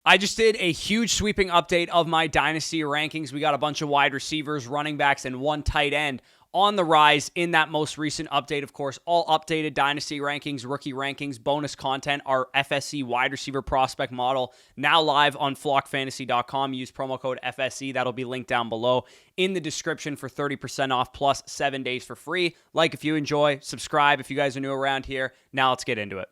I just did a huge sweeping update of my Dynasty rankings. We got a bunch of wide receivers, running backs, and one tight end on the rise in that most recent update. Of course, all updated Dynasty rankings, rookie rankings, bonus content, our FSC wide receiver prospect model, now live on flockfantasy.com. Use promo code FSC. That'll be linked down below in the description for 30% off plus 7 days for free. Like if you enjoy, subscribe if you guys are new around here. Now let's get into it.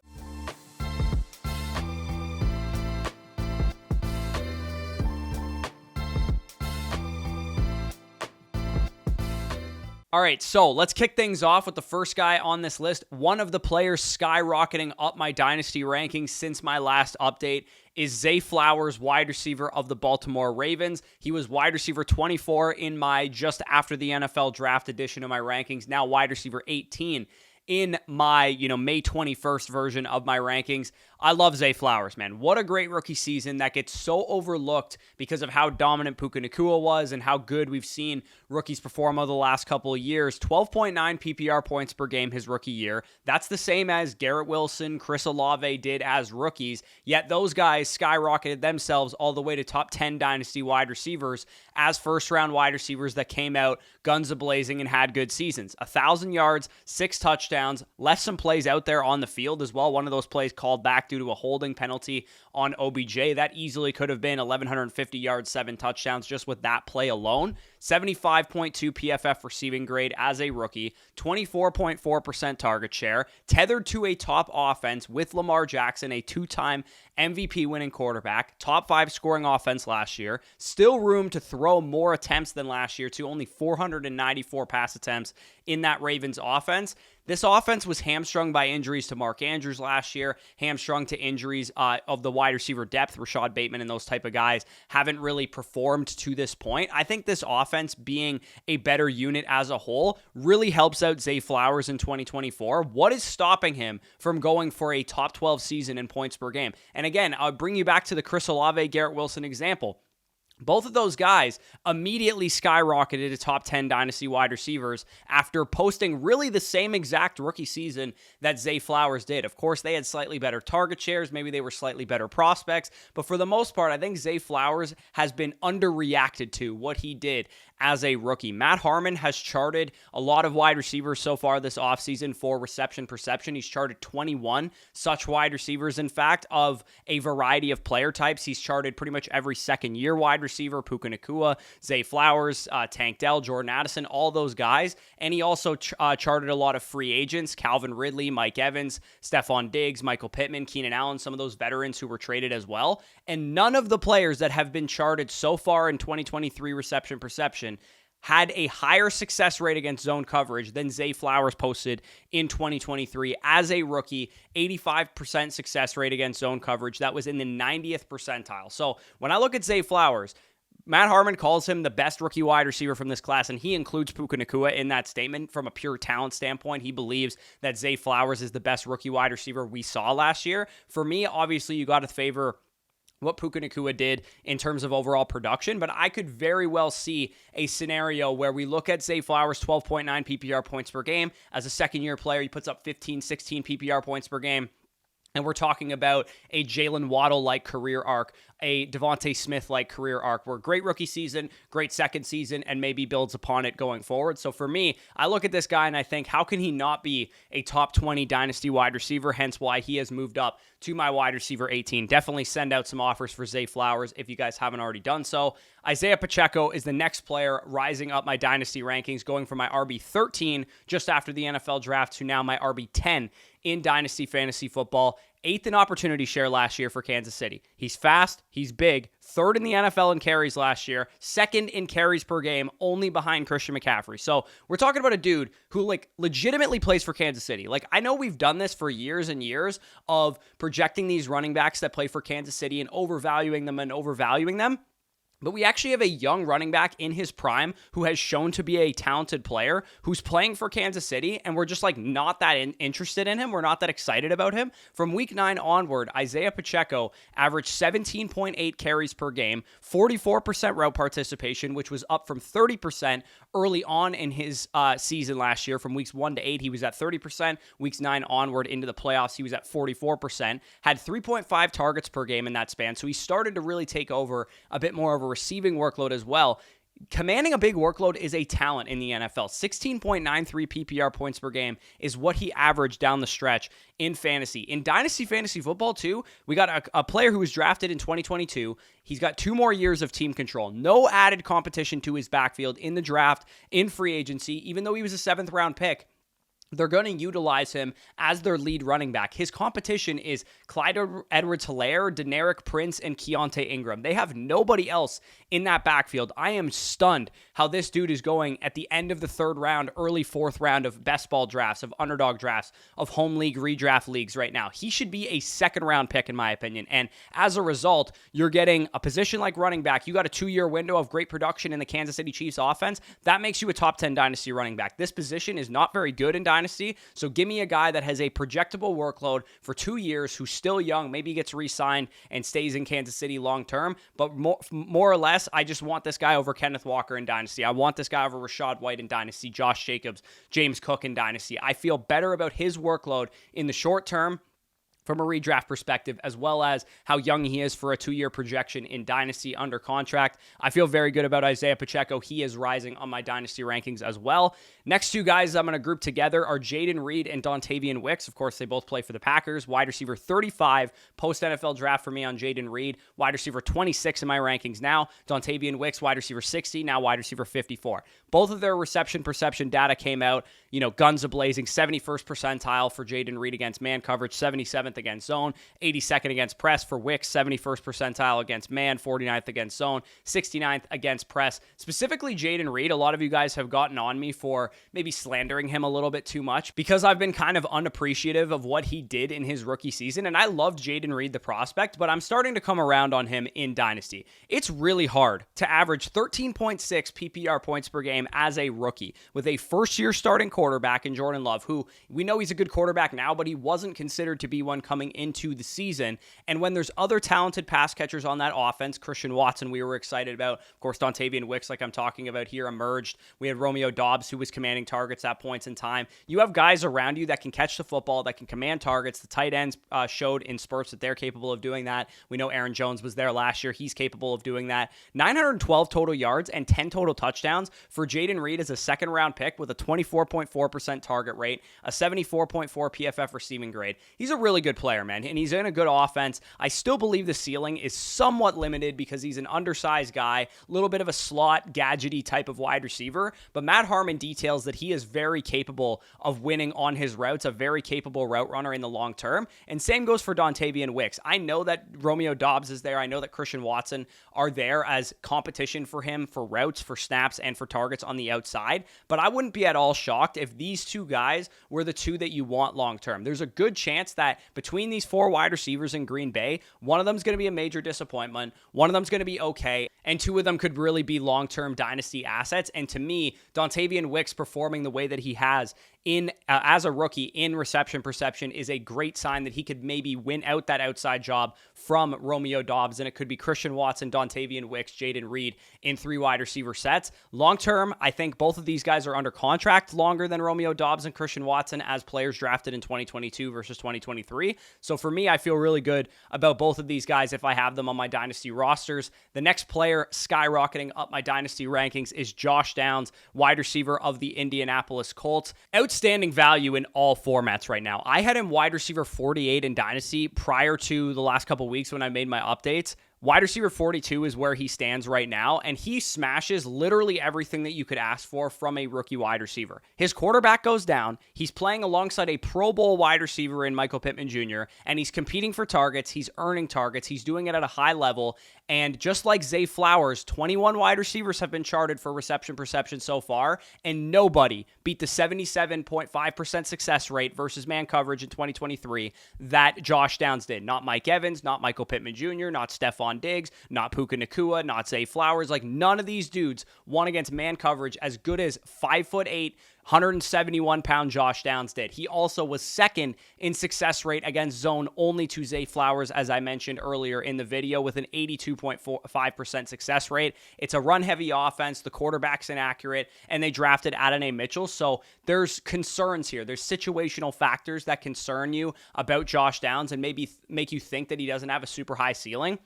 All right, so let's kick things off with the first guy on this list. One of the players skyrocketing up my Dynasty rankings since my last update is Zay Flowers, wide receiver of the Baltimore Ravens. He was wide receiver 24 in my just after the NFL draft edition of my rankings, now wide receiver 18 in my, May 21st version of my rankings. I love Zay Flowers, man. What a great rookie season that gets so overlooked because of how dominant Puka Nacua was and how good we've seen rookies perform over the last couple of years. 12.9 PPR points per game his rookie year. That's the same as Garrett Wilson, Chris Olave did as rookies, yet those guys skyrocketed themselves all the way to top 10 Dynasty wide receivers as first-round wide receivers that came out guns a-blazing and had good seasons. 1,000 yards, 6 touchdowns, left some plays out there on the field as well. One of those plays called back due to a holding penalty on OBJ. That easily could have been 1,150 yards, 7 touchdowns just with that play alone. 75.2 PFF receiving grade as a rookie, 24.4% target share, tethered to a top offense with Lamar Jackson, a 2-time MVP winning quarterback, top 5 scoring offense last year, still room to throw more attempts than last year to only 494 pass attempts in that Ravens offense. This offense was hamstrung by injuries to Mark Andrews last year, hamstrung to injuries of the wide receiver depth. Rashad Bateman and those type of guys haven't really performed to this point. I think this offense being a better unit as a whole really helps out Zay Flowers in 2024. What is stopping him from going for a top 12 season in points per game? And again, I'll bring you back to the Chris Olave, Garrett Wilson example. Both of those guys immediately skyrocketed to top 10 Dynasty wide receivers after posting really the same exact rookie season that Zay Flowers did. Of course, they had slightly better target shares. Maybe they were slightly better prospects. But for the most part, I think Zay Flowers has been underreacted to what he did as a rookie. Matt Harmon has charted a lot of wide receivers so far this offseason for reception perception. He's charted 21 such wide receivers, in fact, of a variety of player types. He's charted pretty much every second-year wide receiver, Puka Nacua, Zay Flowers, Tank Dell, Jordan Addison, all those guys. And he also charted a lot of free agents, Calvin Ridley, Mike Evans, Stephon Diggs, Michael Pittman, Keenan Allen, some of those veterans who were traded as well. And none of the players that have been charted so far in 2023 reception perception had a higher success rate against zone coverage than Zay Flowers posted in 2023 as a rookie. 85% success rate against zone coverage. That was in the 90th percentile. So when I look at Zay Flowers, Matt Harmon calls him the best rookie wide receiver from this class, and he includes Puka Nacua in that statement from a pure talent standpoint. He believes that Zay Flowers is the best rookie wide receiver we saw last year. For me, obviously, you got to favor what Puka Nacua did in terms of overall production, but I could very well see a scenario where we look at Zay Flowers' 12.9 PPR points per game. As a second-year player, he puts up 15, 16 PPR points per game. And we're talking about a Jalen Waddle-like career arc, a Devontae Smith-like career arc, where great rookie season, great second season, and maybe builds upon it going forward. So for me, I look at this guy and I think, how can he not be a top 20 Dynasty wide receiver? Hence why he has moved up to my wide receiver 18. Definitely send out some offers for Zay Flowers if you guys haven't already done so. Isiah Pacheco is the next player rising up my Dynasty rankings, going from my RB 13 just after the NFL draft to now my RB 10 in Dynasty Fantasy Football. 8th in opportunity share last year for Kansas City. He's fast, he's big, 3rd in the NFL in carries last year, 2nd in carries per game, only behind Christian McCaffrey. So we're talking about a dude who legitimately plays for Kansas City. I know we've done this for years and years of projecting these running backs that play for Kansas City and overvaluing them. But we actually have a young running back in his prime who has shown to be a talented player who's playing for Kansas City, and we're just like not that interested in him. We're not that excited about him. From week 9 onward, Isiah Pacheco averaged 17.8 carries per game, 44% route participation, which was up from 30% early on in his season last year. From weeks 1 to 8, he was at 30%. Weeks 9 onward into the playoffs, he was at 44%. Had 3.5 targets per game in that span, so he started to really take over a bit more of a receiving workload as well. Commanding a big workload is a talent in the NFL. 16.93 PPR points per game is what he averaged down the stretch in fantasy. In Dynasty Fantasy Football, too, we got a player who was drafted in 2022. He's got 2 more years of team control. No added competition to his backfield in the draft, in free agency, even though he was a 7th-round pick. They're going to utilize him as their lead running back. His competition is Clyde Edwards-Helaire, Deneric Prince, and Keontae Ingram. They have nobody else in that backfield. I am stunned how this dude is going at the end of the 3rd round, early 4th round of best ball drafts, of underdog drafts, of home league, redraft leagues right now. He should be a 2nd-round pick in my opinion. And as a result, you're getting a position like running back. You got a 2-year window of great production in the Kansas City Chiefs offense. That makes you a top 10 Dynasty running back. This position is not very good in Dynasty, so give me a guy that has a projectable workload for 2 years, who's still young, maybe gets re-signed and stays in Kansas City long term, but more or less, I just want this guy over Kenneth Walker in Dynasty. I want this guy over Rachaad White in Dynasty, Josh Jacobs, James Cook in Dynasty. I feel better about his workload in the short term from a redraft perspective, as well as how young he is for a 2-year projection in Dynasty under contract. I feel very good about Isiah Pacheco. He is rising on my Dynasty rankings as well. Next 2 guys I'm going to group together are Jayden Reed and Dontayvion Wicks. Of course, they both play for the Packers. Wide receiver 35 post-NFL draft for me on Jayden Reed. Wide receiver 26 in my rankings now. Dontayvion Wicks, wide receiver 60, now wide receiver 54. Both of their reception perception data came out, guns a-blazing. 71st percentile for Jayden Reed against man coverage, 77th against zone, 82nd against press. For Wicks, 71st percentile against man, 49th against zone, 69th against press. Specifically Jayden Reed, a lot of you guys have gotten on me for maybe slandering him a little bit too much because I've been kind of unappreciative of what he did in his rookie season, and I loved Jayden Reed, the prospect, but I'm starting to come around on him in Dynasty. It's really hard to average 13.6 PPR points per game as a rookie with a first-year starting quarterback in Jordan Love, who we know he's a good quarterback now, but he wasn't considered to be one coming into the season. And when there's other talented pass catchers on that offense, Christian Watson we were excited about, of course Dontayvion Wicks, like I'm talking about here, emerged. We had Romeo Doubs, who was commanding targets at points in time. You have guys around you that can catch the football, that can command targets. The tight ends showed in spurts that they're capable of doing that. We know Aaron Jones was there last year. He's capable of doing that. 912 total yards and 10 total touchdowns for Jayden Reed as a 2nd-round pick with a 24.4% target rate, a 74.4 PFF receiving grade. He's a really good player, man, and he's in a good offense. I still believe the ceiling is somewhat limited because he's an undersized guy, a little bit of a slot, gadgety type of wide receiver, but Matt Harmon details that he is very capable of winning on his routes, a very capable route runner in the long term, and same goes for Dontayvion Wicks. I know that Romeo Doubs is there. I know that Christian Watson are there as competition for him for routes, for snaps, and for targets on the outside, but I wouldn't be at all shocked if these 2 guys were the 2 that you want long term. There's a good chance that between these 4 wide receivers in Green Bay, one of them's going to be a major disappointment, one of them's going to be okay, and 2 of them could really be long-term Dynasty assets. And to me, Dontayvion Wicks performing the way that he has as a rookie in reception perception is a great sign that he could maybe win out that outside job from Romeo Doubs, and it could be Christian Watson, Dontayvion Wicks, Jayden Reed in 3 wide receiver sets. Long term, I think both of these guys are under contract longer than Romeo Doubs and Christian Watson as players drafted in 2022 versus 2023. So for me, I feel really good about both of these guys if I have them on my Dynasty rosters. The next player skyrocketing up my Dynasty rankings is Josh Downs, wide receiver of the Indianapolis Colts. Outstanding value in all formats right now. I had him wide receiver 48 in Dynasty prior to the last couple weeks when I made my updates. Wide receiver 42 is where he stands right now, and he smashes literally everything that you could ask for from a rookie wide receiver. His quarterback goes down, he's playing alongside a Pro Bowl wide receiver in Michael Pittman Jr., and he's competing for targets, he's earning targets, he's doing it at a high level, and just like Zay Flowers, 21 wide receivers have been charted for reception perception so far, and nobody beat the 77.5% success rate versus man coverage in 2023 that Josh Downs did. Not Mike Evans, not Michael Pittman Jr., not Stephon Stephon Diggs, not Puka Nacua, not Zay Flowers. Like, none of these dudes won against man coverage as good as 5'8", 171-pound Josh Downs did. He also was second in success rate against zone only to Zay Flowers, as I mentioned earlier in the video, with an 82.5% success rate. It's a run-heavy offense. The quarterback's inaccurate, and they drafted Adonai Mitchell. So there's concerns here. There's situational factors that concern you about Josh Downs and maybe make you think that he doesn't have a super high ceiling.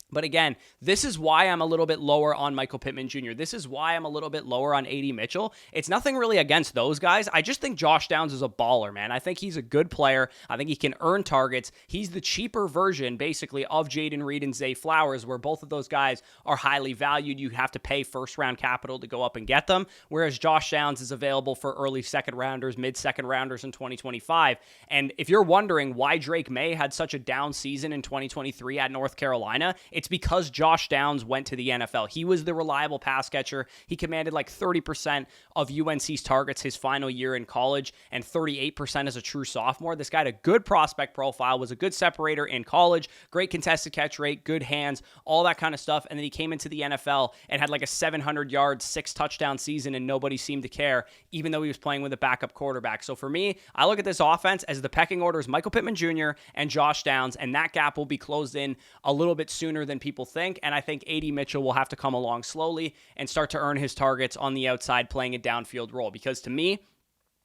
But again, this is why I'm a little bit lower on Michael Pittman Jr. This is why I'm a little bit lower on AD Mitchell. It's nothing really against those guys. I just think Josh Downs is a baller, man. I think he's a good player. I think he can earn targets. He's the cheaper version, basically, of Jayden Reed and Zay Flowers, where both of those guys are highly valued. You have to pay first-round capital to go up and get them, whereas Josh Downs is available for early second-rounders, mid-second-rounders in 2025. And if you're wondering why Drake May had such a down season in 2023 at North Carolina, it's because Josh Downs went to the NFL. He was the reliable pass catcher. He commanded like 30% of UNC's targets his final year in college and 38% as a true sophomore. This guy had a good prospect profile, was a good separator in college, great contested catch rate, good hands, all that kind of stuff. And then he came into the NFL and had like a 700-yard, 6-touchdown season, and nobody seemed to care, even though he was playing with a backup quarterback. So for me, I look at this offense as the pecking order is Michael Pittman Jr. and Josh Downs, and that gap will be closed in a little bit sooner than people think. And I think AD Mitchell will have to come along slowly and start to earn his targets on the outside, playing a downfield role. Because to me,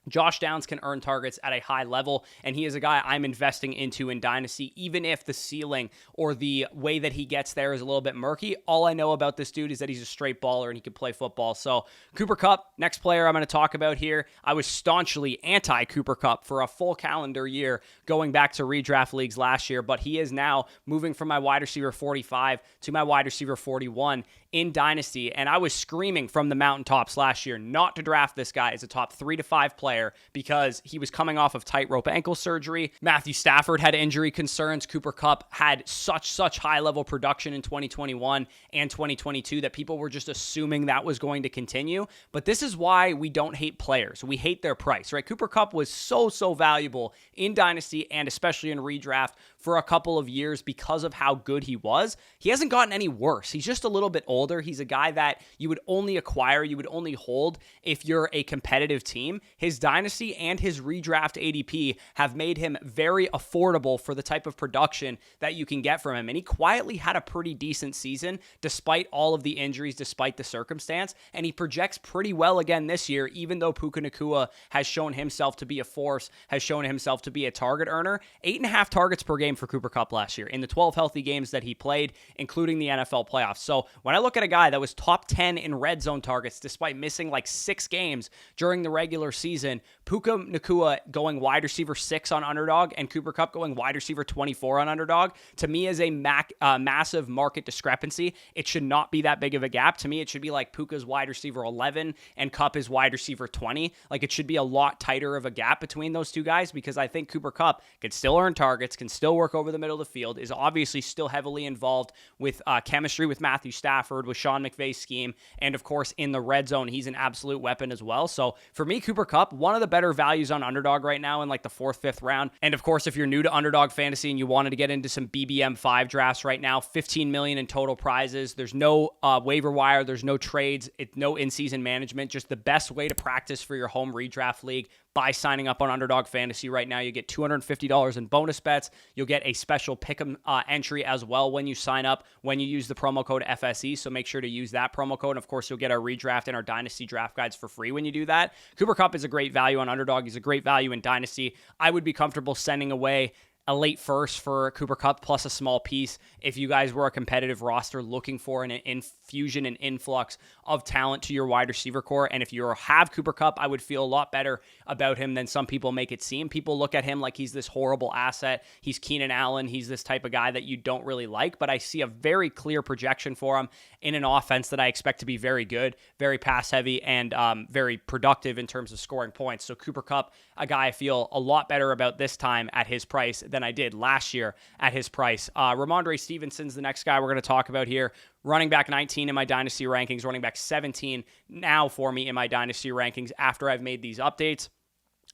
Josh Downs can earn targets at a high level, and he is a guy I'm investing into in Dynasty, even if the ceiling or the way that he gets there is a little bit murky. All I know about this dude is that he's a straight baller and he can play football. So Cooper Kupp, next player I'm going to talk about here. I was staunchly anti-Cooper Kupp for a full calendar year going back to redraft leagues last year, but he is now moving from my wide receiver 45 to my wide receiver 41 in Dynasty, and I was screaming from the mountaintops last year not to draft this guy as a top 3 to 5 player because he was coming off of tightrope ankle surgery. Matthew Stafford had injury concerns. Cooper Kupp had such high-level production in 2021 and 2022 that people were just assuming that was going to continue. But this is why we don't hate players. We hate their price, right? Cooper Kupp was so valuable in Dynasty and especially in redraft for a couple of years because of how good he was. He hasn't gotten any worse. He's just a little bit older. He's a guy that you would only acquire, you would only hold if you're a competitive team. His Dynasty and his redraft ADP have made him very affordable for the type of production that you can get from him. And he quietly had a pretty decent season despite all of the injuries, despite the circumstance. And he projects pretty well again this year, even though Puka Nacua has shown himself to be a force, has shown himself to be a target earner. 8.5 targets per game for Cooper Kupp last year in the 12 healthy games that he played, including the NFL playoffs. So when I look at a guy that was top 10 in red zone targets despite missing like 6 games during the regular season, Puka Nacua going wide receiver 6 on underdog and Cooper Kupp going wide receiver 24 on underdog, to me is a massive market discrepancy. It should not be that big of a gap. To me, it should be like Puka's wide receiver 11 and Kupp is wide receiver 20. Like, it should be a lot tighter of a gap between those two guys because I think Cooper Kupp can still earn targets, can still work over the middle of the field, is obviously still heavily involved with chemistry with Matthew Stafford, with Sean McVay's scheme, and of course in the red zone, he's an absolute weapon as well. So for me, Cooper Kupp, one of the better values on underdog right now in like the 4th, 5th round. And of course, if you're new to underdog fantasy and you wanted to get into some BBM 5 drafts right now, $15 million in total prizes. There's no waiver wire. There's no trades. It's no in-season management. Just the best way to practice for your home redraft league by signing up on Underdog Fantasy right now. You get $250 in bonus bets. You'll get a special pick'em entry as well when you sign up, when you use the promo code FSE. So make sure to use that promo code. And of course, you'll get our redraft and our Dynasty draft guides for free when you do that. Cooper Kupp is a great value on Underdog. He's a great value in Dynasty. I would be comfortable sending away a late first for Cooper Kupp plus a small piece if you guys were a competitive roster looking for an infusion and influx of talent to your wide receiver core. And if you have Cooper Kupp, I would feel a lot better about him than some people make it seem. People look at him like he's this horrible asset. He's Keenan Allen. He's this type of guy that you don't really like, but I see a very clear projection for him in an offense that I expect to be very good, very pass heavy, and very productive in terms of scoring points. So Cooper Kupp, a guy I feel a lot better about this time at his price than I did last year at his price. Rhamondre Stevenson's the next guy we're going to talk about here. Running back 19 in my Dynasty rankings, running back 17 now for me in my Dynasty rankings after I've made these updates.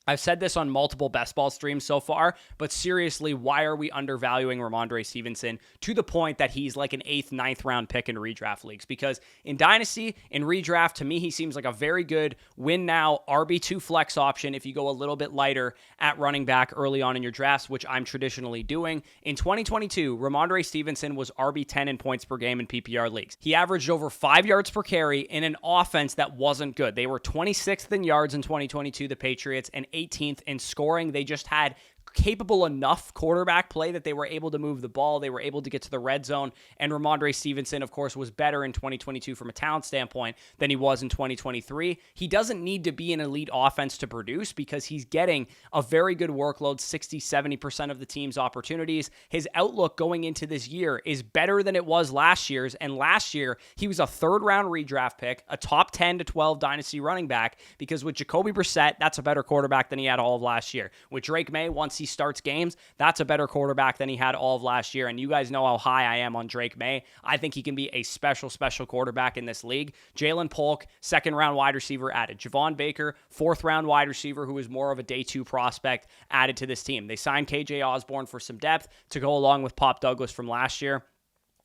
I've said this on multiple best ball streams so far, but seriously, why are we undervaluing Rhamondre Stevenson to the point that he's like an 8th, 9th round pick in redraft leagues? Because in Dynasty, in redraft, to me, he seems like a very good win now RB2 flex option if you go a little bit lighter at running back early on in your drafts, which I'm traditionally doing. In 2022, Rhamondre Stevenson was RB10 in points per game in PPR leagues. He averaged over 5 yards per carry in an offense that wasn't good. They were 26th in yards in 2022, the Patriots, and 18th in scoring. They just had capable enough quarterback play that they were able to move the ball. They were able to get to the red zone. And Rhamondre Stevenson, of course, was better in 2022 from a talent standpoint than he was in 2023. He doesn't need to be an elite offense to produce because he's getting a very good workload, 60-70% of the team's opportunities. His outlook going into this year is better than it was last year's. And last year, he was a 3rd round redraft pick, a top 10 to 12 dynasty running back, because with Jacoby Brissett, that's a better quarterback than he had all of last year. With Drake May, once he starts games, that's a better quarterback than he had all of last year. And you guys know how high I am on Drake May. I think he can be a special quarterback in this league. Jayden Polk, 2nd round wide receiver added. Javon Baker, 4th round wide receiver who is more of a day 2 prospect added to this team. They signed KJ Osborne for some depth to go along with Pop Douglas from last year.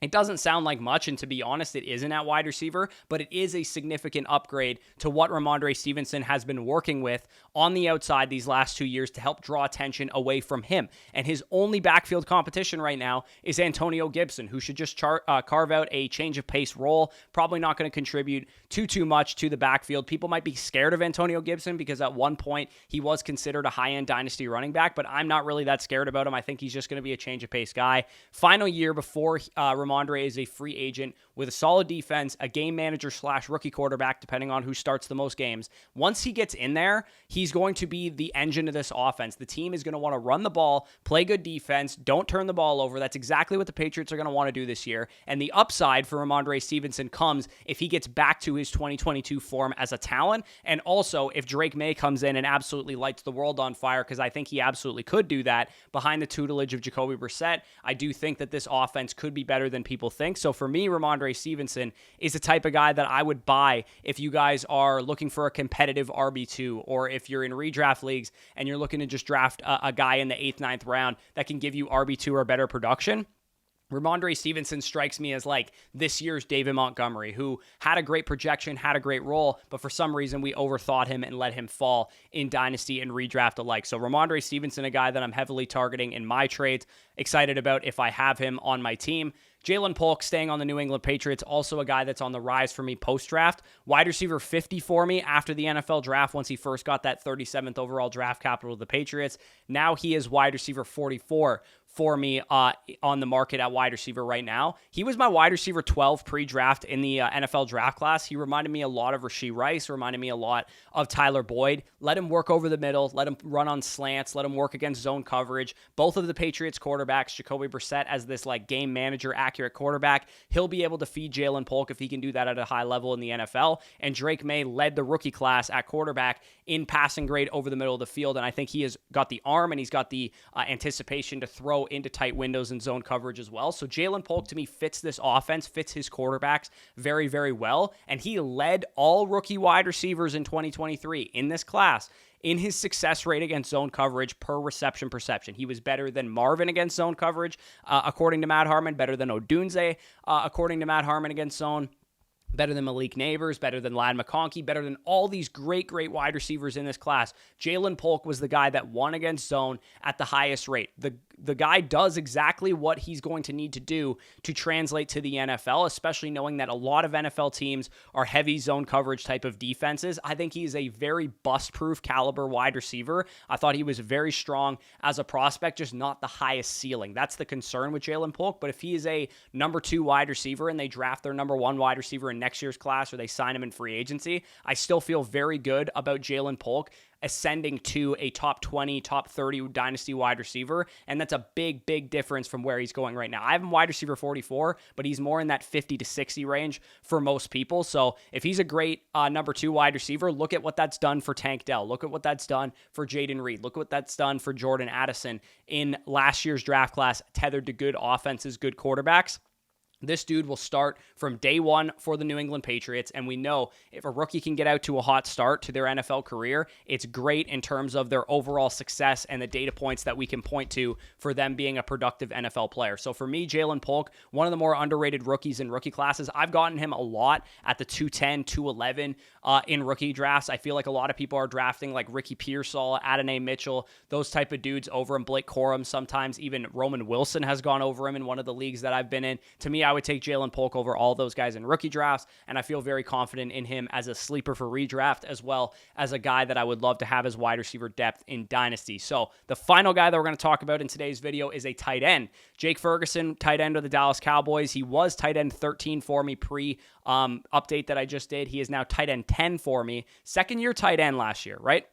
It doesn't sound like much, and to be honest, it isn't at wide receiver, but it is a significant upgrade to what Rhamondre Stevenson has been working with on the outside these last 2 years to help draw attention away from him. And his only backfield competition right now is Antonio Gibson, who should just carve out a change of pace role, probably not going to contribute too much to the backfield. People might be scared of Antonio Gibson because at one point he was considered a high-end dynasty running back, but I'm not really that scared about him. I think he's just going to be a change of pace guy. Final year before Rhamondre is a free agent with a solid defense, a game manager / rookie quarterback, depending on who starts the most games. Once he gets in there, he's going to be the engine of this offense. The team is going to want to run the ball, play good defense, don't turn the ball over. That's exactly what the Patriots are going to want to do this year. And the upside for Rhamondre Stevenson comes if he gets back to his 2022 form as a talent. And also if Drake May comes in and absolutely lights the world on fire, because I think he absolutely could do that behind the tutelage of Jacoby Brissett. I do think that this offense could be better than people think. So for me, Rhamondre Stevenson is the type of guy that I would buy if you guys are looking for a competitive RB2, or if you're in redraft leagues and you're looking to just draft a guy in the 8th, 9th round that can give you RB2 or better production. Rhamondre Stevenson strikes me as like this year's David Montgomery, who had a great projection, had a great role, but for some reason we overthought him and let him fall in Dynasty and redraft alike. So Rhamondre Stevenson, a guy that I'm heavily targeting in my trades, excited about if I have him on my team. Jayden Polk, staying on the New England Patriots, also a guy that's on the rise for me post-draft. Wide receiver 50 for me after the NFL draft once he first got that 37th overall draft capital of the Patriots. Now he is wide receiver 44 for me on the market at wide receiver right now. He was my wide receiver 12 pre-draft in the NFL draft class. He reminded me a lot of Rashee Rice, reminded me a lot of Tyler Boyd. Let him work over the middle, let him run on slants, let him work against zone coverage. Both of the Patriots quarterbacks, Jacoby Brissett as this like game manager, accurate quarterback, he'll be able to feed Jayden Polk if he can do that at a high level in the NFL. And Drake May led the rookie class at quarterback in passing grade over the middle of the field. And I think he has got the arm and he's got the anticipation to throw into tight windows and zone coverage as well. So Jayden Polk to me fits this offense, fits his quarterbacks very, very well. And he led all rookie wide receivers in 2023 in this class in his success rate against zone coverage per reception perception. He was better than Marvin against zone coverage, according to Matt Harmon, better than Odunze, according to Matt Harmon against zone, better than Malik Neighbors, better than Ladd McConkey, better than all these great wide receivers in this class. Jayden Polk was the guy that won against zone at the highest rate. The guy does exactly what he's going to need to do to translate to the NFL, especially knowing that a lot of NFL teams are heavy zone coverage type of defenses. I think he is a very bust-proof caliber wide receiver. I thought he was very strong as a prospect, just not the highest ceiling. That's the concern with Jayden Polk. But if he is a number 2 wide receiver and they draft their number 1 wide receiver in next year's class or they sign him in free agency, I still feel very good about Jayden Polk ascending to a top 20, top 30 dynasty wide receiver. And that's a big difference from where he's going right now. I have him wide receiver 44, but he's more in that 50 to 60 range for most people. So if he's a great number 2 wide receiver, look at what that's done for Tank Dell. Look at what that's done for Jayden Reed. Look what that's done for Jordan Addison in last year's draft class, tethered to good offenses, good quarterbacks. This dude will start from day one for the New England Patriots, and we know if a rookie can get out to a hot start to their NFL career, it's great in terms of their overall success and the data points that we can point to for them being a productive NFL player. So for me, Jalen Polk, one of the more underrated rookies in rookie classes. I've gotten him a lot at the 210, 211 in rookie drafts. I feel like a lot of people are drafting like Ricky Pearsall, Adonai Mitchell, those type of dudes over him, Blake Corum, sometimes even Roman Wilson has gone over him in one of the leagues that I've been in. To me, I would take Jalen Polk over all those guys in rookie drafts, and I feel very confident in him as a sleeper for redraft, as well as a guy that I would love to have as wide receiver depth in Dynasty. So the final guy that we're going to talk about in today's video is a tight end. Jake Ferguson, tight end of the Dallas Cowboys. He was tight end 13 for me update that I just did. He is now tight end 10 for me. Second year tight end last year, right?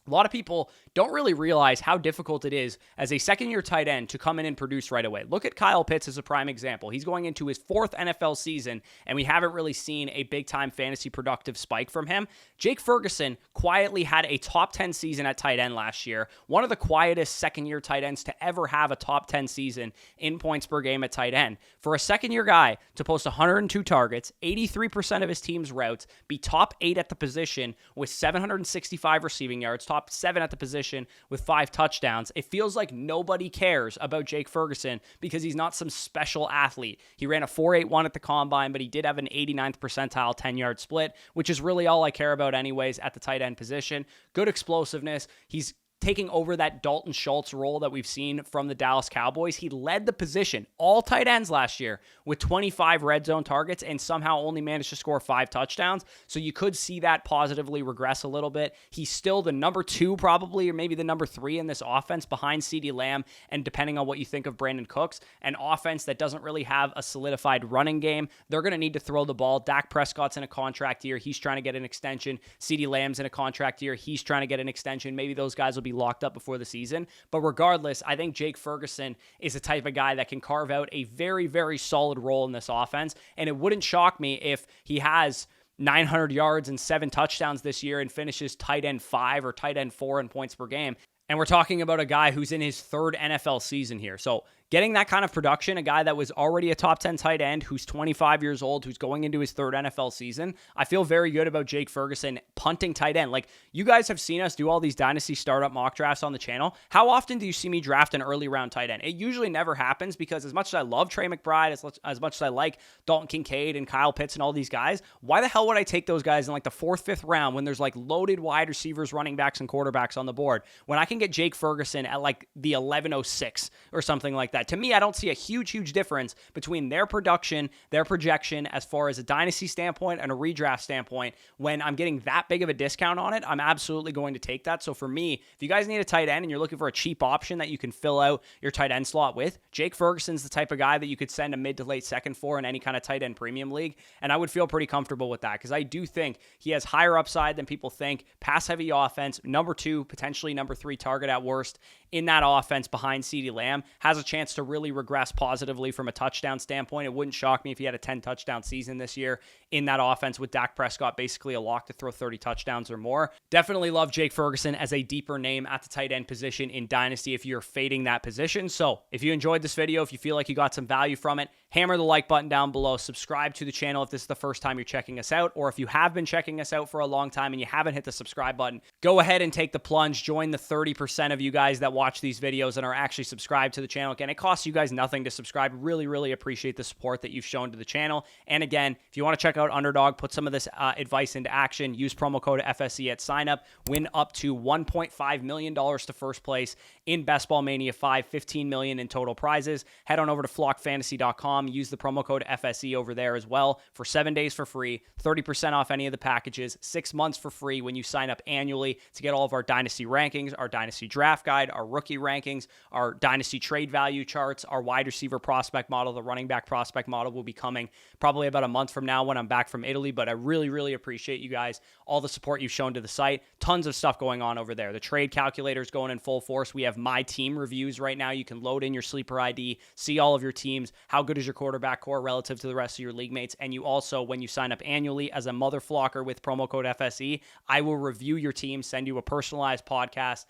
A lot of people don't really realize how difficult it is as a second-year tight end to come in and produce right away. Look at Kyle Pitts as a prime example. He's going into his 4th NFL season, and we haven't really seen a big-time fantasy productive spike from him. Jake Ferguson quietly had a top 10 season at tight end last year, one of the quietest second-year tight ends to ever have a top 10 season in points per game at tight end. For a second-year guy to post 102 targets, 83% of his team's routes, be top 8 at the position with 765 receiving yards, top 7 at the position with 5 touchdowns. It feels like nobody cares about Jake Ferguson because he's not some special athlete. He ran a 4.81 at the combine, but he did have an 89th percentile 10-yard split, which is really all I care about anyways at the tight end position. Good explosiveness. He's taking over that Dalton Schultz role that we've seen from the Dallas Cowboys. He led the position, all tight ends last year, with 25 red zone targets and somehow only managed to score 5 touchdowns. So you could see that positively regress a little bit. He's still the number 2 probably, or maybe the number 3 in this offense behind CeeDee Lamb, and depending on what you think of Brandon Cooks, an offense that doesn't really have a solidified running game. They're going to need to throw the ball. Dak Prescott's in a contract year. He's trying to get an extension. CeeDee Lamb's in a contract year. He's trying to get an extension. Maybe those guys will be locked up before the season. But regardless, I think Jake Ferguson is the type of guy that can carve out a very, very solid role in this offense. And it wouldn't shock me if he has 900 yards and 7 touchdowns this year and finishes tight end 5 or tight end 4 in points per game. And we're talking about a guy who's in his 3rd NFL season here. So getting that kind of production, a guy that was already a top 10 tight end, who's 25 years old, who's going into his 3rd NFL season, I feel very good about Jake Ferguson punting tight end. Like, you guys have seen us do all these Dynasty startup mock drafts on the channel. How often do you see me draft an early round tight end? It usually never happens because as much as I love Trey McBride, as much as I like Dalton Kincaid and Kyle Pitts and all these guys, why the hell would I take those guys in like the 4th, 5th round when there's like loaded wide receivers, running backs, and quarterbacks on the board when I can get Jake Ferguson at like the 1106 or something like that? To me, I don't see a huge difference between their production, their projection, as far as a dynasty standpoint and a redraft standpoint. When I'm getting that big of a discount on it, I'm absolutely going to take that. So for me, if you guys need a tight end and you're looking for a cheap option that you can fill out your tight end slot with, Jake Ferguson's the type of guy that you could send a mid to late second for in any kind of tight end premium league. And I would feel pretty comfortable with that because I do think he has higher upside than people think. Pass heavy offense, number 2, potentially number 3 target at worst in that offense behind CeeDee Lamb, has a chance to really regress positively from a touchdown standpoint. It wouldn't shock me if he had a 10 touchdown season this year in that offense with Dak Prescott basically a lock to throw 30 touchdowns or more. Definitely love Jake Ferguson as a deeper name at the tight end position in Dynasty if you're fading that position. So if you enjoyed this video, if you feel like you got some value from it, hammer the like button down below. Subscribe to the channel if this is the first time you're checking us out, or if you have been checking us out for a long time and you haven't hit the subscribe button, go ahead and take the plunge. Join the 30% of you guys that watch these videos and are actually subscribed to the channel. Again, it costs you guys nothing to subscribe. Really appreciate the support that you've shown to the channel. And again, if you want to check out Underdog, put some of this advice into action, use promo code FSE at signup, win up to $1.5 million to first place in Best Ball Mania 5, $15 million in total prizes. Head on over to flockfantasy.com. Use the promo code FSE over there as well for 7 days for free, 30% off any of the packages, 6 months for free when you sign up annually to get all of our Dynasty rankings, our Dynasty draft guide, our rookie rankings, our Dynasty trade value charts, our wide receiver prospect model, the running back prospect model will be coming probably about a month from now when I'm back from Italy, but I really appreciate you guys, all the support you've shown to the site. Tons of stuff going on over there. The trade calculator is going in full force. We have my team reviews right now. You can load in your sleeper ID, see all of your teams, how good is your quarterback core relative to the rest of your league mates, and you also, when you sign up annually as a mother flocker with promo code FSE, I will review your team, send you a personalized podcast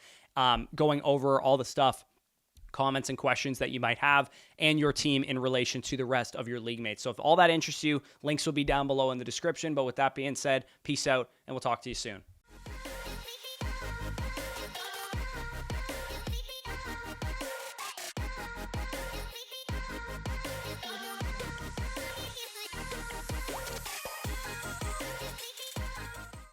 going over all the stuff comments and questions that you might have and your team in relation to the rest of your league mates. So if all that interests you, links will be down below in the description. But with that being said, peace out, and we'll talk to you soon.